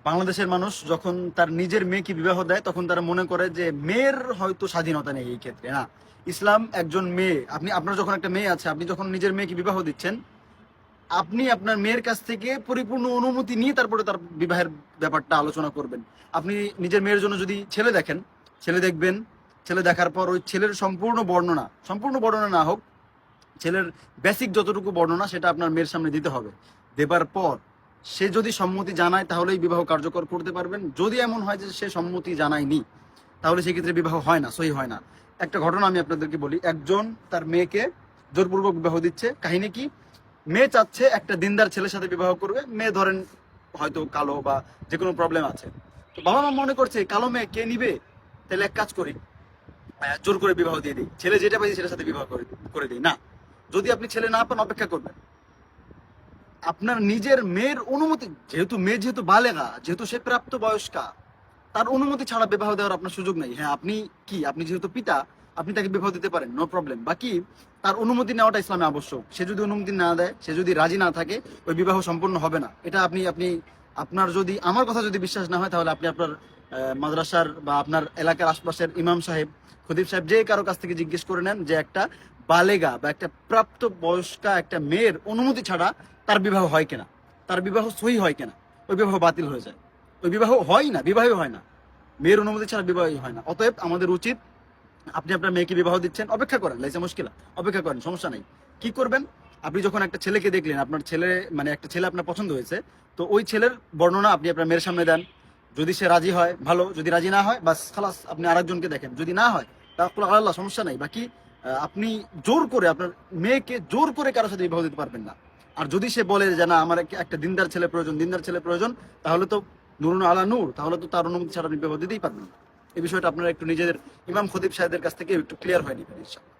বাংলাদেশের মানুষ যখন তার নিজের মেয়েকে বিবাহ দেয় তখন তারা মনে করে যে মেয়ের হয়তো স্বাধীনতা নেই এই ক্ষেত্রে। না, ইসলাম একজন মেয়ে, আপনার যখন একটা মেয়ে আছে, আপনি যখন নিজের মেয়েকে বিবাহ দিচ্ছেন, আপনি আপনার মেয়ের কাছ থেকে পরিপূর্ণ অনুমতি নিয়ে তারপরে তার বিবাহের ব্যাপারটা আলোচনা করবেন। আপনি নিজের মেয়ের জন্য যদি ছেলে দেখেন, ছেলে দেখবেন, ছেলে দেখার পর ওই ছেলের সম্পূর্ণ বর্ণনা না হোক, ছেলের বেসিক যতটুকু বর্ণনা সেটা আপনার মেয়ের সামনে দিতে হবে। দেবার পর সে যদি সম্মতি জানায় তাহলেই বিবাহ কার্যকর করতে পারবেন। যদি এমন হয় যে সে সম্মতি জানায়নি, তাহলে সেক্ষেত্রে বিবাহ হয় না, সহি হয় না। একটা ঘটনা আমি আপনাদেরকে বলি। একজন তার মেয়েকে জোরপূর্বক বিবাহ দিচ্ছে। কাহিনী কি? মেয়ে চাচ্ছে একটা দিনদার ছেলের সাথে বিবাহ করবে। মেয়ে ধরেন হয়তো কালো বা যে কোনো প্রবলেম আছে। তো বাবা মা মনে করছে কালো মেয়ে কে নিবে, তাহলে এক কাজ করি, জোর করে বিবাহ দিয়ে দিই, ছেলে যেটা পাইছে সেটার সাথে বিবাহ করে করে দিই। না, যদি আপনি ছেলে না পান অপেক্ষা করবেন। আপনার নিজের মেয়ের অনুমতি, যেহেতু বালেগা, যেহেতু সে প্রাপ্ত বয়স্কা, তার অনুমতি ছাড়া বিবাহ দেওয়ার আপনার সুযোগ নেই। হ্যাঁ, আপনি যেহেতু পিতা, আপনি তাকে বিবাহ দিতে পারেন, নো প্রবলেম। বাকি তার অনুমতি নেওয়াটা ইসলামে আবশ্যক। সে যদি অনুমতি না দেয়, সে যদি রাজি না থাকে, ওই বিবাহ সম্পূর্ণ হবে না। এটা আপনি আপনি আপনার যদি আমার কথা যদি বিশ্বাস না হয়, তাহলে আপনি আপনার মাদ্রাসার বা আপনার এলাকার আশপাশের ইমাম সাহেব, খতিব সাহেব, যে কারো কাছ থেকে জিজ্ঞেস করে নেন যে একটা বালেগা বা একটা প্রাপ্ত বয়স্কা একটা মেয়ের অনুমতি ছাড়া তার বিবাহ হয় কিনা, তার বিবাহ সহি হয় কিনা। ওই বিবাহ বাতিল হয়ে যায়, ওই বিবাহ হয় না, বিবাহই হয় না। মেয়ের অনুমতি ছাড়া বিবাহই হয় না। অতএব আমাদের উচিত, আপনি আপনার মেয়েকে বিবাহ দিচ্ছেন, অপেক্ষা করেন, লাইসা মুশকিলা, অপেক্ষা করেন, সমস্যা নেই। কি করবেন? আপনি যখন একটা ছেলেকে দেখলেন, আপনার ছেলে মানে একটা ছেলে আপনার পছন্দ হয়েছে, তো ওই ছেলের বর্ণনা আপনি আপনার মেয়ের সামনে দেন। যদি সে রাজি হয় ভালো, যদি রাজি না হয় বাস খালাস, আপনি আরেকজনকে দেখেন। যদি না হয় তাহলে আল্লাহ, সমস্যা নাই। বাকি আপনি জোর করে আপনার মেয়েকে জোর করে কারোর সাথে বিবাহ দিতে পারবেন না। আর যদি সে বলে যে না আমার একটা দিনদার ছেলে প্রয়োজন, তাহলে তো নুরুন আলা নূর, তাহলে তো তার অনুমতি ছাড়া আপনি বিবাহ দিতেই পারবেন না। এই বিষয়টা আপনারা একটু নিজেদের ইমাম খতিব সাহেবদের কাছ থেকে একটু ক্লিয়ার হয়ে নেবেন ইনশাআল্লাহ।